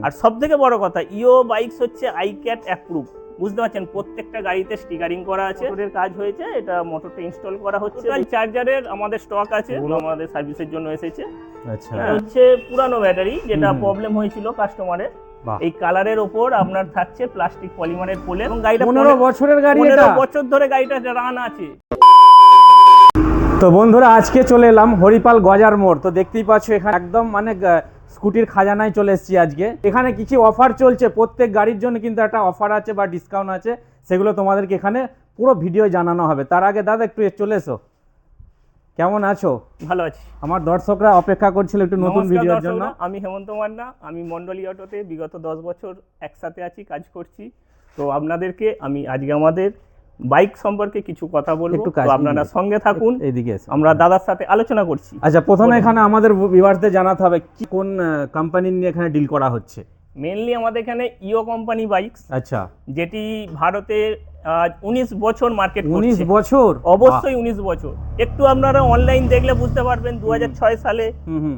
আর সবথেকে বড় কথা ইও বাইকস হচ্ছে আইক্যাট অ্যাপ্রুভ, বুঝতে পারছেন, প্রত্যেকটা গাড়িতে স্টিকারিং করা আছে, মোটরের কাজ হয়েছে, এটা মোটরটা ইনস্টল করা হচ্ছে। চার্জারের আমাদের স্টক আছে, আমাদের সার্ভিসের জন্য এসেছে। আচ্ছা, এটা হচ্ছে পুরানো ব্যাটারি, যেটা প্রবলেম হয়েছিল কাস্টমারের। এই কালারের ওপর আপনার থাকছে প্লাস্টিক পলিমারের পোলে, এবং গাড়িটা 15 বছরের গাড়ি, 15 বছর ধরে গাড়িটা রান আছে। তো বন্ধুরা আজকে চলে এলাম হরিপাল গজার মোড়। তো দেখতেই পাচ্ছ এখানে একদম মানে স্কুটির খাজানায় চলে এসেছি আজকে। এখানে কিছু অফার চলছে, প্রত্যেক গাড়ির জন্য কিন্তু একটা অফার আছে বা ডিসকাউন্ট আছে, সেগুলো তোমাদেরকে এখানে পুরো ভিডিও জানানো হবে। তার আগে দাদা একটু চলে এসো, কেমন আছো? ভালো আছি। আমার দর্শকরা অপেক্ষা করছিল একটু নতুন ভিডিওর জন্য। আমি হেমন্ত মান্না, আমি মন্ডলী অটোতে বিগত 10 বছর একসাথে আছি, কাজ করছি। তো আপনাদেরকে আমি আজকে আমাদের বাইক সম্পর্কে কিছু কথা বলবো, তো আপনারা সঙ্গে থাকুন, এইদিকে আমরা দাদার সাথে আলোচনা করছি। আচ্ছা, প্রথমে এখানে আমাদের ভিউয়ারদের জানাতে হবে কি কোন কোম্পানি নিয়ে এখানে ডিল করা হচ্ছে। মেইনলি আমাদের এখানে ইও কোম্পানি বাইকস, আচ্ছা, যেটি ভারতের 19 বছর মার্কেট করছে। 19 বছর? অবশ্যই 19 বছর। একটু আপনারা অনলাইন দেখলে বুঝতে পারবেন 2006 সালে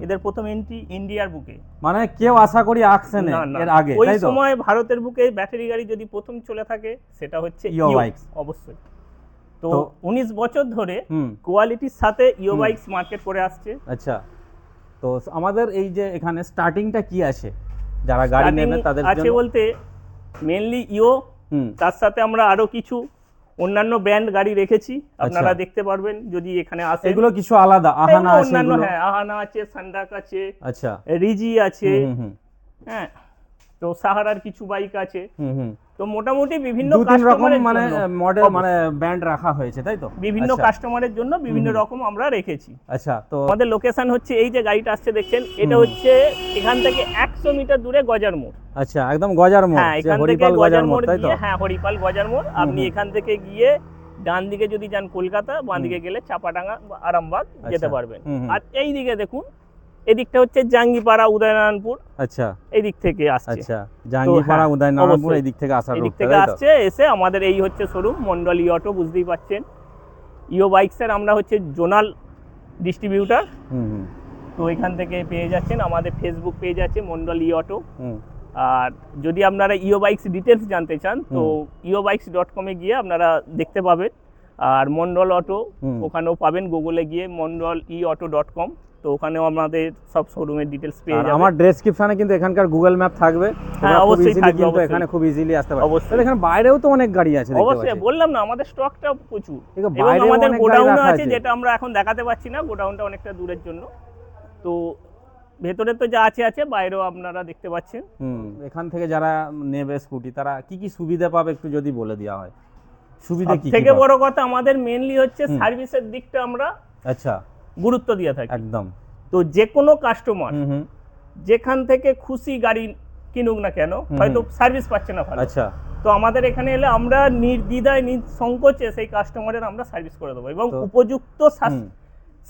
এদের প্রথম এন্ট্রি ইন্ডিয়ার বুকে। মানে কেউ আশা করি আসছে না এর আগে, ওই তাই তো? সময় ভারতের বুকে ব্যাটারি গাড়ি যদি প্রথম চলে থাকে সেটা হচ্ছে ইও বাইকস, অবশ্যই। তো 19 বছর ধরে কোয়ালিটির সাথে ইও বাইকস মার্কেট করে আসছে। আচ্ছা, তো আমাদের এই যে এখানে স্টার্টিংটা কি আছে যারা গাড়ি নেবে তাদের জন্য? আছে বলতে মেইনলি ইও, তার সাথে আমরা আরো কিছু অন্যান্য ব্র্যান্ড গাড়ি রেখেছি, আপনারা দেখতে পারবেন যদি এখানে আসে। এগুলো কিছু আলাদা, আহানা আছে অন্যান্য, হ্যাঁ আহানা আছে, সান্ডাক আছে, আচ্ছা, রিজি আছে, হ্যাঁ, তো সাহারার কিছু বাইক আছে। তো মোটামুটি বিভিন্ন কাস্টমারের মানে মডেল মানে ব্র্যান্ড রাখা হয়েছে, তাই তো? বিভিন্ন কাস্টমারের জন্য বিভিন্ন রকম আমরা রেখেছি। আচ্ছা, তো আমাদের লোকেশন হচ্ছে এই যে গাড়িটা আসছে দেখছেন, এটা হচ্ছে এখান থেকে 100 মিটার দূরে গজার মোড়। আচ্ছা, একদম গজার মোড়, হ্যাঁ, এখান থেকে হরিপাল গজার মোড়, তাই তো? হ্যাঁ, হরিপাল গজার মোড়। আপনি এখান থেকে গিয়ে ডান দিকে যদি যান কলকাতা, বাঁ দিকে গেলে চাপাডাঙ্গা বা আরামবাগ যেতে পারবেন। আর এই দিকে দেখুন, এদিকটা হচ্ছে জাঙ্গিপাড়া, উদয়নারায়ণপুর। আচ্ছা, এই দিক থেকে আসছে। আচ্ছা, জাঙ্গিপাড়া উদয়নারায়ণপুর এই দিক থেকে আসার এই দিক থেকে আসছে, এসে আমাদের এই হচ্ছে শোরুম মন্ডলী অটো, বুঝতেই পাচ্ছেন। ইও বাইকসের আমরা হচ্ছে জোনাল ডিস্ট্রিবিউটার। তো এখান থেকে পেয়ে যাচ্ছেন, আমাদের ফেসবুক পেজ আছে মন্ডলী অটো। আর যদি আপনারা ইও বাইকস ডিটেলস জানতে চান তো eobikes.com এ গিয়ে আপনারা দেখতে পাবেন। আর মন্ডল অটো ওখানেও পাবেন, গুগলে গিয়ে mondol.com, তো ওখানেও আমাদের সব শোরুমের ডিটেলস পেয়ে যাবেন। আমার ডেসক্রিপশনে কিন্তু এখানকার গুগল ম্যাপ থাকবে, হ্যাঁ অবশ্যই থাকবে, কিন্তু এখানে খুব ইজিলি আসতে পারবে। অবশ্যই। এখানে বাইরেও তো অনেক গাড়ি আছে, অবশ্যই বললাম না, আমাদের স্টকটা প্রচুর, এবং বাইরে আমাদের অনেক গোডাউন গাড়ি রাখা আছে, যেটা আমরা এখন দেখাতে পাচ্ছি না, গোডাউনটা অনেকটা দূরের জন্য। তো ভেতরে তো যা আছে আছে, বাইরেও আপনারা দেখতে পাচ্ছেন। এখান থেকে যারা নেবে স্কুটি তারা কি কি সুবিধা পাবে একটু যদি বলে দেওয়া হয়। সুবিধা কি? থেকে বড় কথা আমাদের মেইনলি হচ্ছে সার্ভিসের দিকটা আমরা আচ্ছা গুরুত্ব দিয়ে থাকি একদম। তো যে কোনো কাস্টমার যেখান থেকে খুশি গাড়ি কিনুক না কেন, হয়তো সার্ভিস পাচ্ছে না ভালো, আচ্ছা, তো আমাদের এখানে এলে আমরা নির্দ্বিধায় নিঃসংকোচে সেই কাস্টমারের আমরা সার্ভিস করে দেবো, এবং উপযুক্ত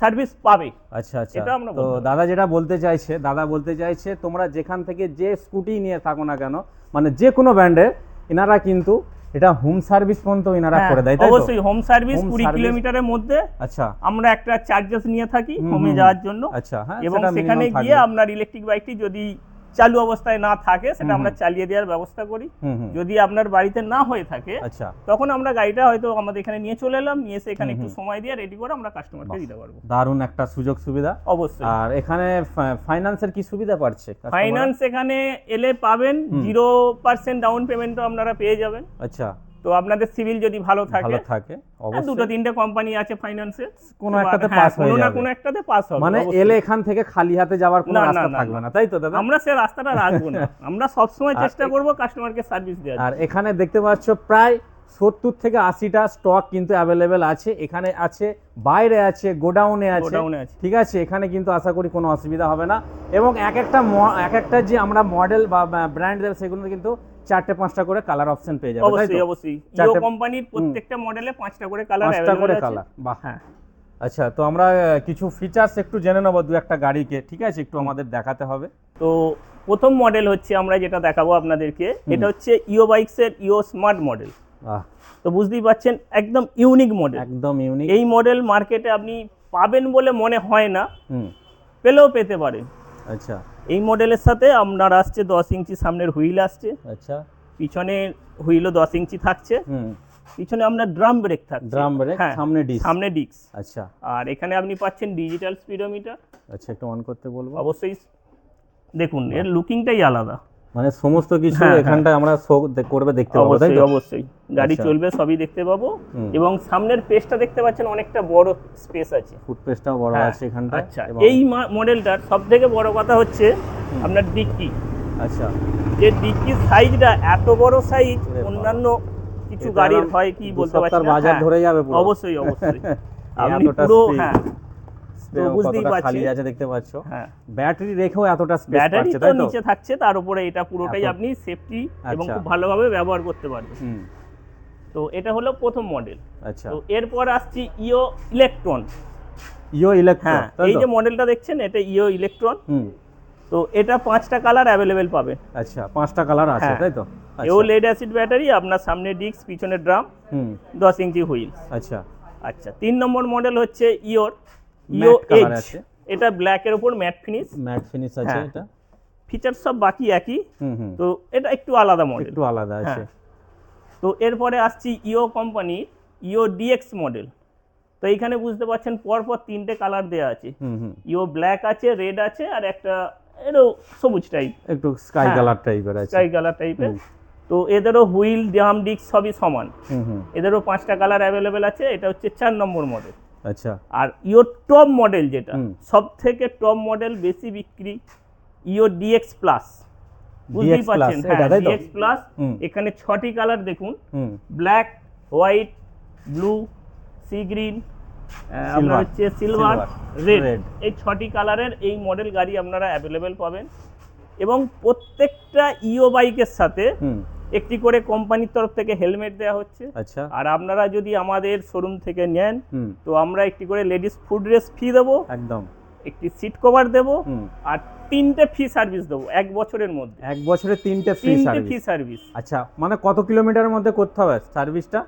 সার্ভিস পাবে। আচ্ছা আচ্ছা, তো দাদা যেটা বলতে চাইছে তোমরা যেখান থেকে যে স্কুটি নিয়ে থাকো না কেন, মানে যে কোনো ব্র্যান্ডের, এনারা কিন্তু এটা হোম সার্ভিস পর্যন্ত এনারা করে দেয়, তাই তো? অবশ্যই হোম সার্ভিস 20 কিলোমিটারের মধ্যে। আচ্ছা, আমরা একটা চার্জেস নিয়ে থাকি হোমে যাওয়ার জন্য। আচ্ছা, হ্যাঁ, এবং সেখানে গিয়ে আপনার ইলেকট্রিক বাইকটি যদি চালু অবস্থায় না থাকে সেটা আমরা চালিয়ে দেওয়ার ব্যবস্থা করি। যদি আপনার বাড়িতে না হয়ে থাকে আচ্ছা, তখন আমরা গাড়িটা হয়তো আমাদের এখানে নিয়ে চলে এলাম, নিয়ে এসে এখানে একটু সময় দিয়ে রেডি করে আমরা কাস্টমারকে দিতে পারবো। দারুণ একটা সুযোগ সুবিধা। অবশ্যই। আর এখানে ফাইন্যান্সের কি সুবিধা পাচ্ছে? ফাইন্যান্স এখানে এলে পাবেন 0% ডাউন পেমেন্টও আপনারা পেয়ে যাবেন। আচ্ছা, তো আপনাদের সিভিল যদি ভালো থাকে অবশ্যই দুটো তিনটে কোম্পানি আছে ফাইন্যান্সে, কোনো একটাতে পাস হয়ে যাবে, কোনো একটাতে পাস হবে। মানে এলে এখান থেকে খালি হাতে যাওয়ার কোনো রাস্তা থাকবে না, তাই তো দাদা? আমরা সেই রাস্তাটা রাখবো না, আমরা সব সময় চেষ্টা করব কাস্টমারকে সার্ভিস দেওয়ার। আর এখানে দেখতে পাচ্ছ প্রায় 70 থেকে 80টা স্টক কিন্তু অ্যাভেলেবেল আছে, এখানে আছে, বাইরে আছে, গোডাউনে আছে, ঠিক আছে? এখানে কিন্তু আশা করি কোনো অসুবিধা হবে না। এবং এক একটা যে আমরা মডেল বা ব্র্যান্ড দেব সেগুলো কিন্তু 4-5টা করে কালার অপশন পেয়ে যাবে, তাই তো? অবশ্যই ইও কোম্পানির প্রত্যেকটা মডেলে 5টা করে কালার अवेलेबल আছে। বাহ, হ্যাঁ। আচ্ছা, তো আমরা কিছু ফিচারস একটু জেনে নেব দু একটা গাড়িকে, ঠিক আছে? একটু আমাদের দেখাতে হবে। তো প্রথম মডেল হচ্ছে আমরা যেটা দেখাবো আপনাদেরকে, এটা হচ্ছে ইও বাইকসের ইও স্মার্ট মডেল। তো বুঝতেই পাচ্ছেন একদম ইউনিক মডেল, একদম ইউনিক। এই মডেল মার্কেটে আপনি পাবেন বলে মনে হয় না, পেলেও পেতে পারেন। আচ্ছা, এই মডেলের সাথে আপনার আসছে 10 ইঞ্চি সামনের হুইল আসছে, আচ্ছা পিছনে হুইলও 10 ইঞ্চি থাকছে, পিছনে আপনার ড্রাম ব্রেক থাকছে, ড্রাম ব্রেক, সামনে ডিস্ক। আচ্ছা, আর এখানে আপনি পাচ্ছেন ডিজিটাল স্পিডোমিটার। আচ্ছা, একটু অন করতে বলবো। অবশ্যই দেখুন, এর লুকিংটাই আলাদা, মানে সমস্ত কিছু এখানটা আমরা শো করবে, দেখতে পাবো, তাই তো? অবশ্যই গাড়ি চলবে সবই দেখতে পাবো। এবং সামনের পেজটা দেখতে পাচ্ছেন, অনেকটা বড় স্পেস আছে, ফুট পেজটাও বড় আছে এখানটা। আচ্ছা, এই মডেলটার সবথেকে বড় কথা হচ্ছে আপনার ডিক্কি। আচ্ছা, যে ডিক্কির সাইজটা এত বড় সাইজ, অন্যান্য কিছু গাড়ির হয় কি বলতে পারছি না, বাজার ধরে যাবে পুরো। অবশ্যই আপনি পুরো তো বুঝতেই পারছেন, খালি আছে দেখতে পাচ্ছো। হ্যাঁ, ব্যাটারি রেখেও এতটা স্পেস ব্যাটারি পাচ্ছে, তো তাই তো? নিচে থাকছে, তার উপরে এটা পুরোটাই আপনি সেফটি এবং খুব ভালোভাবে ব্যবহার করতে পারবেন। তো এটা হলো প্রথম মডেল। আচ্ছা, তো এরপর আসছি ইও ইলেকট্রন। হ্যাঁ, এই যে মডেলটা দেখছেন, এটা ইও ইলেকট্রন। তো এটা 5টা কালার অ্যাভেলেবেল পাবেন। আচ্ছা, 5টা কালার আছে, তাই তো? এও লেড অ্যাসিড ব্যাটারি, আপনার সামনে ডিস্ক, পিছনে ড্রাম, 10 ইঞ্চি হুইল। আচ্ছা, 3 নম্বর মডেল হচ্ছে ইও এজ। এটা ব্ল্যাক এর উপর ম্যাট ফিনিশ আছে। এটা ফিচার সব বাকি একই, তো এটা একটু আলাদা মডেল, একটু আলাদা আছে। তো এরপরে আসছি ইও কোম্পানি ইও ডিএক্স মডেল। তো এইখানে বুঝতে পারছেন পরপর 3টে কালার দেওয়া আছে। ইও ব্ল্যাক আছে, রেড আছে, আর একটা এরও সবুজ টাইপ, একটু স্কাই কালার টাইপের আছে, স্কাই কালার টাইপের। তো এদেরও হুইল, ড্রাম, ডিস্ক সবই সমান। এদেরও 5টা কালার অ্যাভেলেবেল আছে। এটা হচ্ছে 4 নম্বর মডেল। আচ্ছা, আর ইও টপ মডেল, যেটা সব থেকে টপ মডেল, বেশি বিক্রি, ইও ডিএক্স প্লাস। বুঝতেই পারছেন, ডিএক্স প্লাস। এখানে 6টি কালার দেখুন, black, white, blue, sea green, আপনার হচ্ছে সিলভার, রেড। এই 6টি কালারের এই মডেল গাড়ি আপনারা অ্যাভেলেবেল পাবেন। এবং প্রত্যেকটা ইও বাইকের সাথে একটি করে কোম্পানির তরফ থেকে হেলমেট দেওয়া হচ্ছে। আচ্ছা, আর আপনারা যদি আমাদের শোরুম থেকে নেন, তো আমরা একটি করে লেডিস ফুড রেস ফি দেবো, একদম, একটি সিট কভার দেবো, আর 3টে ফ্রি সার্ভিস দেবো 1 বছরের মধ্যে। 1 বছরে 3টে ফ্রি সার্ভিস। আচ্ছা, মানে কত কিলোমিটারের মধ্যে করতে হবে সার্ভিসটা?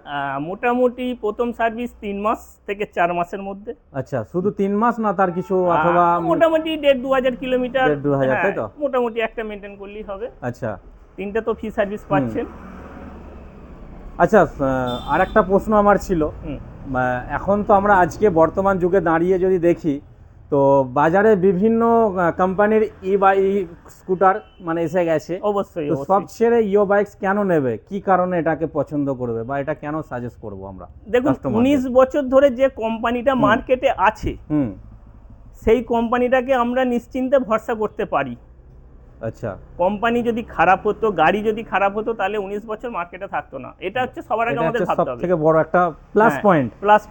মোটামুটি প্রথম সার্ভিস 3 মাস থেকে 4 মাসের মধ্যে। আচ্ছা, শুধু 3 মাস না, তার কিছু অথবা মোটামুটি 1.5-2 কিলোমিটার, 1.5-2 তাই তো? মোটামুটি একটা মেনটেন করলেই হবে। আচ্ছা, 3টে তো ফ্রি সার্ভিস পাচ্ছেন। আচ্ছা, আর একটা প্রশ্ন আমার ছিল, এখন তো আমরা আজকে বর্তমান যুগে দাঁড়িয়ে যদি দেখি, তো বাজারে বিভিন্ন কোম্পানির স্কুটার মানে এসে গেছে। অবশ্যই, তো সব ছেড়ে ইও বাইকস কেন নেবে? কি কারণে এটাকে পছন্দ করবে, বা এটা কেন সাজেস্ট করব আমরা? দেখুন, 19 বছর ধরে যে কোম্পানিটা মার্কেটে আছে, সেই কোম্পানিটাকে আমরা নিশ্চিন্তে ভরসা করতে পারি। আচ্ছা, কোম্পানি যদি খারাপ হতো, গাড়ি যদি খারাপ হতো, তাহলে 19 বছর মার্কেটে থাকতো না। এটা হচ্ছে সবার আগে আমাদের ভাবতে হবে, সবথেকে বড় একটা প্লাস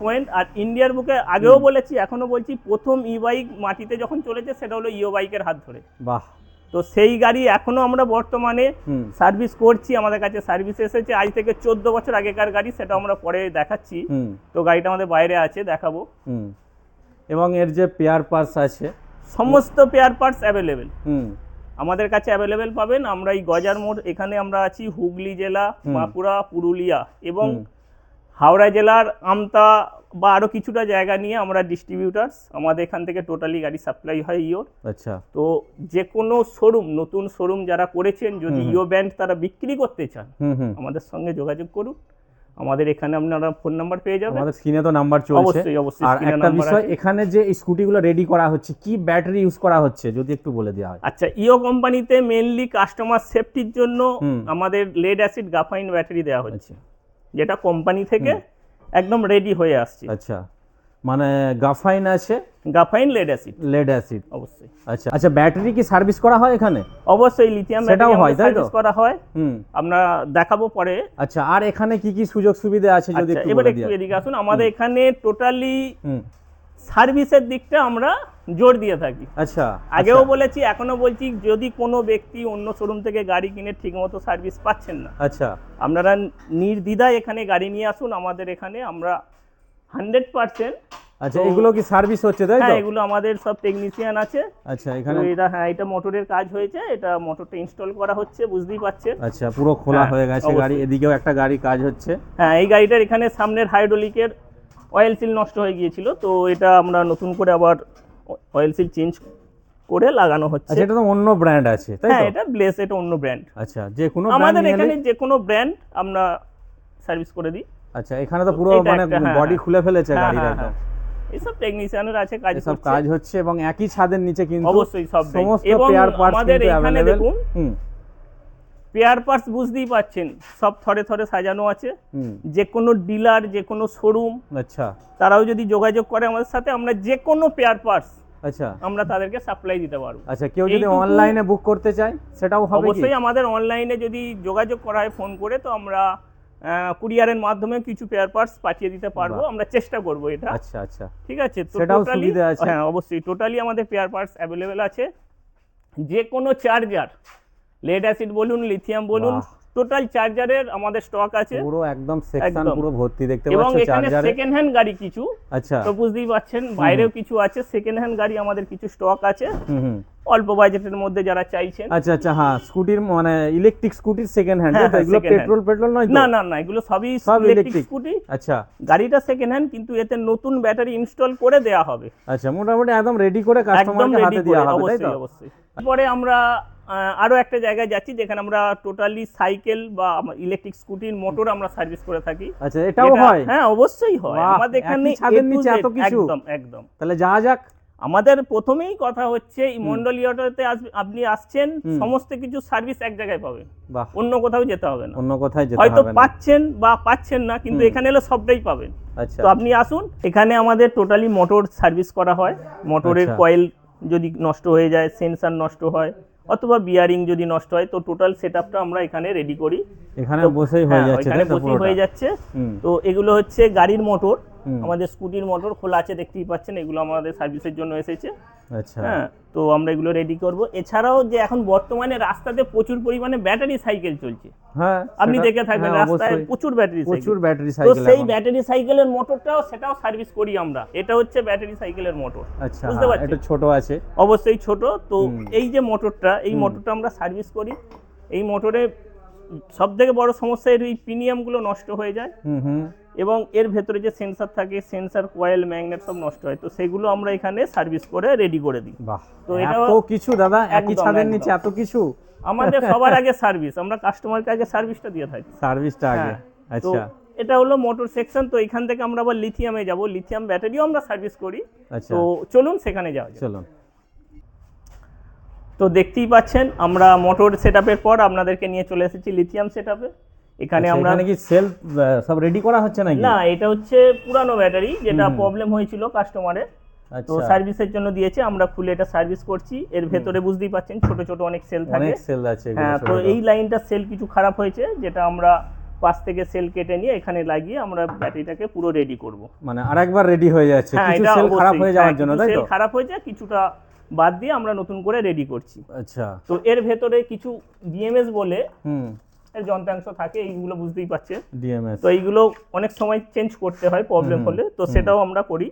পয়েন্ট। আর ইন্ডিয়ার বুকে আগেও বলেছি, এখনো বলছি, প্রথম ই বাইক মাটিতে যখন চলেছে, সেটা হলো ইও বাইকের হাত ধরে। বাহ! তো সেই গাড়ি এখনো আমরা বর্তমানে সার্ভিস করছি, আমাদের কাছে সার্ভিস এসেছে আজ থেকে 14 বছর আগেকার গাড়ি, সেটা আমরা পরে দেখাচ্ছি। তো গাড়িটা আমাদের বাইরে আছে, দেখাবো। এবং এর যে পেয়ার পার্টস আছে, সমস্ত পেয়ার পার্টস অ্যাভেলেবেল আমাদের কাছে অ্যাভেলেবেল পাবেন। আমরা এই গজার মোড়, এখানে আমরা আছি হুগলি জেলা, বাঁকুড়া, পুরুলিয়া এবং হাওড়া জেলার আমতা বা আরো কিছুটা জায়গা নিয়ে আমরা ডিস্ট্রিবিউটার্স। আমাদের এখান থেকে টোটালি গাড়ি সাপ্লাই হয় ইওর। আচ্ছা, তো যে কোনো শোরুম, নতুন শোরুম যারা করেছেন, যদি ইও ব্র্যান্ড তারা বিক্রি করতে চান, আমাদের সঙ্গে যোগাযোগ করুন। আমাদের এখানে আপনারা ফোন নাম্বার পেয়ে যাবেন, আমাদের স্ক্রিনে তো নাম্বার চলছে। অবশ্যই। আর একটা বিষয়, এখানে যে স্কুটিগুলো রেডি করা হচ্ছে, কি ব্যাটারি ইউজ করা হচ্ছে যদি একটু বলে দেওয়া হয়। আচ্ছা, ইও কোম্পানিতে মেইনলি কাস্টমার সেফটির জন্য আমাদের লেড অ্যাসিড গ্রাফাইন ব্যাটারি দেওয়া হচ্ছে, যেটা কোম্পানি থেকে একদম রেডি হয়ে আসছে। আচ্ছা, মানে গ্রাফাইন আছে, গ্রাফাইন, লেড অ্যাসিড অবশ্যই। আচ্ছা, ব্যাটারি কি সার্ভিস করা হয় এখানে? অবশ্যই, লিথিয়াম ব্যাটারি সার্ভিস করা হয়, আমরা দেখাবো পরে। আচ্ছা, আর এখানে কি কি সুযোগ সুবিধা আছে যদি একটু বলে দিই। এদিকে আসুন, আমাদের এখানে টোটালি সার্ভিসের দিকটা আমরা জোর দিয়ে থাকি। আচ্ছা, আগেও বলেছি, এখনো বলছি, যদি কোনো ব্যক্তি অন্য শোরুম থেকে গাড়ি কিনে ঠিকমতো সার্ভিস পাচ্ছেন না, আচ্ছা, আপনারা নির্দ্বিধায় এখানে গাড়ি নিয়ে আসুন আমাদের এখানে, আমরা 100%। আচ্ছা, এগুলো কি সার্ভিস হচ্ছে, তাই তো? হ্যাঁ, এগুলো আমাদের সব টেকনিশিয়ান আছে। আচ্ছা, এখানে এটা মোটরের কাজ হয়েছে, এটা মোটরটা ইনস্টল করা হচ্ছে, বুঝতেই পাচ্ছেন। আচ্ছা, পুরো খোলা হয়ে গেছে গাড়ি। এদিকেও একটা গাড়ি কাজ হচ্ছে। হ্যাঁ, এই গাড়িটার এখানে সামনের হাইড্রোলিকের অয়েল সিল নষ্ট হয়ে গিয়েছিল, তো এটা আমরা নতুন করে আবার অয়েল সিল চেঞ্জ করে লাগানো হচ্ছে। আচ্ছা, এটা তো অন্য ব্র্যান্ড আছে তাই হ্যাঁ, তো? এটা ব্লেস, এটা অন্য ব্র্যান্ড। আচ্ছা, যে কোনো আমাদের ব্র্যান্ড এখানে যে কোনো ব্র্যান্ড আমরা সার্ভিস করে দিই। আচ্ছা, এখানে তো পুরো এটা মানে একটা, হ্যাঁ, বডি হ্যাঁ। খুলে ফেলেছে হ্যাঁ, গাড়ির হ্যাঁ, একদম। এইসব টেকনিশিয়ানরা আছে, কাজ এসব করছে। কাজ হচ্ছে এবং একই ছাদের নিচে কিন্তু অবশ্যই সব সমস্ত এবং পেয়ার পার্টস আমাদের কিন্তু এখানে অ্যাভেলেবেল। দেখুন হুম পেয়ার পার্টস বুঝতেই পাচ্ছেন, সব থরে থরে সাজানো আছে। হুম। যে কোনো ডিলার, যে কোনো শোরুম, আচ্ছা তারাও যদি যোগাযোগ করে আমাদের সাথে, আমরা যে কোনো পেয়ার পার্টস আচ্ছা আমরা তাদেরকে সাপ্লাই দিতে পারবো। আচ্ছা, কেউ যদি এইটুকু- অনলাইনে বুক করতে চায় সেটাও হবে কি? অবশ্যই আমাদের অনলাইনে যদি যোগাযোগ করা হয় ফোন করে, তো আমরা কুরিয়ারের মাধ্যমে কিছু পেয়ার পার্টস পাঠিয়ে দিতে পারবো। বাহ। আমরা চেষ্টা করবো এটা। আচ্ছা আচ্ছা, ঠিক আছে, তো সেটাও totally- সুবিধা আছে। হ্যাঁ অবশ্যই, টোটালি আমাদের পেয়ার পার্টস অ্যাভেলেবেল আছে। যে কোনো চার্জার, লেড অ্যাসিড বলুন, লিথিয়াম বলুন, বাহ। টোটাল চার্জারের আমাদের স্টক আছে। পুরো একদম সেকশন একদম। পুরো ভর্তি দেখতে এবং পাচ্ছ এখানে চার্জারে। সেকেন্ড হ্যান্ড গাড়ি কিছু, আচ্ছা তো বুঝতেই পাচ্ছেন বাইরেও কিছু আছে। সেকেন্ড হ্যান্ড গাড়ি আমাদের কিছু স্টক আছে, হুম হুম। অল্প বাজেটের মধ্যে যারা চাইছেন। আচ্ছা আচ্ছা, হ্যাঁ, স্কুটির মানে ইলেকট্রিক স্কুটির সেকেন্ড হ্যান্ড, হ্যাঁ, হ্যাঁ, এগুলো second hand। পেট্রোল নয় তো? না না না, এগুলো সবই সব ইলেকট্রিক electric। স্কুটি। আচ্ছা গাড়িটা সেকেন্ড হ্যান্ড, কিন্তু এতে নতুন ব্যাটারি ইনস্টল করে দেয়া হবে। আচ্ছা, মোটামুটি একদম রেডি করে একদম কাস্টমারকে রেডি হাতে করে, দেওয়া হবে তাই অবশ্যই তো? অবশ্যই। তারপরে আমরা আরো একটা জায়গায় যাচ্ছি যেখানে আমরা টোটালি সাইকেল বা ইলেকট্রিক স্কুটির মোটর আমরা সার্ভিস করে থাকি। আচ্ছা, এটাও যেটা- হয়? হ্যাঁ অবশ্যই হয়। বাহ, আমাদের এখানে একই ছাদের A to নিচে Z, এত কিছু? একদম একদম। তাহলে যাওয়া যাক। আমাদের প্রথমেই কথা হচ্ছে, এই মন্ডলী অটোতে আপনি আসছেন, হুম। সমস্ত কিছু সার্ভিস এক জায়গায় পাবেন, বাহ, অন্য কোথাও যেতে হবে না। অন্য কোথায় যেতে হয়তো হবে না। পাচ্ছেন বা পাচ্ছেন না, কিন্তু হুম। এখানে এলে সবটাই পাবেন। আচ্ছা তো আপনি আসুন, এখানে আমাদের টোটালি মোটর সার্ভিস করা হয়। মোটরের আচ্ছা। কয়েল যদি নষ্ট হয়ে যায়, সেন্সার নষ্ট হয়, অথবা বিয়ারিং যদি নষ্ট হয়, তো টোটাল সেটআপটা আমরা এখানে রেডি করি। এখানে তো বসেই হয়ে হ্যাঁ, যাচ্ছে এখানে তাই তো বসেই পুরোটা? হয়ে যাচ্ছে। হুম। তো এগুলো হচ্ছে গাড়ির মোটর, হুম। আমাদের স্কুটির মোটর খোলা আছে দেখতেই পাচ্ছেন, এগুলো আমাদের সার্ভিসের জন্য এসেছে। আচ্ছা হ্যাঁ, তো আমরা এগুলো রেডি করব। এছাড়াও যে এখন বর্তমানে রাস্তাতে প্রচুর পরিমাণে ব্যাটারি সাইকেল চলছে, হ্যাঁ, আপনি সেটা- দেখে থাকবেন হ্যাঁ, রাস্তায় অবশ্যই। প্রচুর ব্যাটারি প্রচুর সাইকেল। ব্যাটারি তো সাইকেল সেই এখন। ব্যাটারি সাইকেলের মোটরটাও সেটাও সার্ভিস করি আমরা। এটা হচ্ছে ব্যাটারি সাইকেলের মোটর, আচ্ছা, বুঝতে হ্যাঁ, পারছেন? এটা ছোট আছে। অবশ্যই ছোট। তো হুম। এই যে মোটরটা, এই মোটরটা আমরা সার্ভিস করি। এই মোটরে সব থেকে বড় সমস্যা এর এই প্রিমিয়ামগুলো নষ্ট হয়ে যায়, হুম হুম। এবং এর ভেতরে যে সেন্সার থাকে, সেন্সার কয়েল ম্যাগনেট সব নষ্ট হয়। তো সেগুলো আমরা এখানে সার্ভিস করে রেডি করে দিই। বাহ, তো এত এটাও- কিছু দাদা একই একদম, ছাদের একদম। নিচে এত কিছু? আমাদের সবার আগে সার্ভিস, আমরা কাস্টমারকে আগে সার্ভিসটা দিয়ে থাকি। সার্ভিসটা আগে? হ্যাঁ, তো আচ্ছা এটা হলো মোটর সেকশন। তো এখান থেকে আমরা আবার লিথিয়ামে যাব, লিথিয়াম ব্যাটারিও আমরা সার্ভিস করি। আচ্ছা, তো চলুন সেখানে যাওয়া যাক। চলুন। তো দেখতেই পাচ্ছেন আমরা মোটর সেটআপের পর আপনাদেরকে নিয়ে চলে এসেছি লিথিয়াম সেটআপে। এখানে আচ্ছা, আমরা এখানে কি সেল সব রেডি করা হচ্ছে নাকি? না, এটা হচ্ছে পুরানো ব্যাটারি, যেটা প্রবলেম হয়েছিল কাস্টমারের, তো আচ্ছা, সার্ভিসের জন্য দিয়েছে। আমরা খুলে এটা সার্ভিস করছি। এর ভেতরে বুঝতেই পাচ্ছেন ছোট ছোট অনেক সেল থাকে। অনেক সেল আছে এগুলো হ্যাঁ, ছোট তো ছোট। এই লাইনটা সেল কিছু খারাপ হয়েছে, যেটা আমরা পাশ থেকে সেল কেটে নিয়ে এখানে লাগিয়ে আমরা ব্যাটারিটাকে পুরো রেডি করব। মানে আরেকবার রেডি হয়ে যাচ্ছে হ্যাঁ, কিছু এটা সেল খারাপ অবশ্যই। হয়ে যাওয়ার হ্যাঁ, জন্য, কিছু তাই সেল তো? খারাপ হয়েছে, কিছুটা বাদ দিয়ে আমরা নতুন করে রেডি করছি। আচ্ছা, তো এর ভেতরে কিছু বিএমএস বলে হুম, এর যন্ত্রাংশ থাকে, এইগুলো বুঝতেই পাচ্ছেন। ডিএমএস। তো এইগুলো অনেক সময় চেঞ্জ করতে হয় প্রবলেম হলে, তো সেটাও আমরা করি।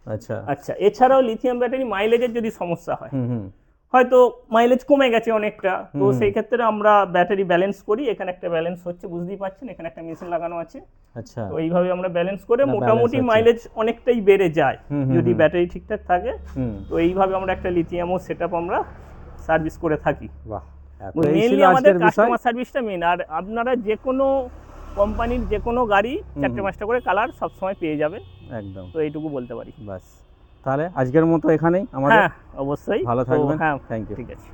আচ্ছা, আচ্ছা, এছাড়াও লিথিয়াম ব্যাটারি মাইলেজের যদি সমস্যা হয়, হুম হুম। হয়তো মাইলেজ কমে গেছে অনেকটা, তো সেই ক্ষেত্রে আমরা ব্যাটারি ব্যালেন্স করি। এখানে একটা ব্যালেন্স হচ্ছে, বুঝতেই পাচ্ছেন, এখানে একটা মেশিন লাগানো আছে। আচ্ছা, তো এইভাবে আমরা ব্যালেন্স করে না, মোটামুটি balance হচ্ছে। মাইলেজ অনেকটাই বেড়ে যায় হুম, হুম, যদি হুম। ব্যাটারি ঠিকঠাক থাকে। হুম, তো এইভাবে আমরা একটা লিথিয়ামও সেটআপ আমরা সার্ভিস করে থাকি। বাহ, এত এই ছিল মেইনলি আমাদের আজকের বিষয়। কাস্টমার সার্ভিসটা মেইন। আর আপনারা যে কোনো কোম্পানির যে কোনো গাড়ি 4-5টা করে কালার সবসময় পেয়ে যাবেন। একদম, তো এইটুকু বলতে পারি। বাস। তাহলে আজকের মতো এখানেই আমাদের। হ্যাঁ অবশ্যই, ভালো তো থাকবেন। হ্যাঁ Thank you. ঠিক আছে।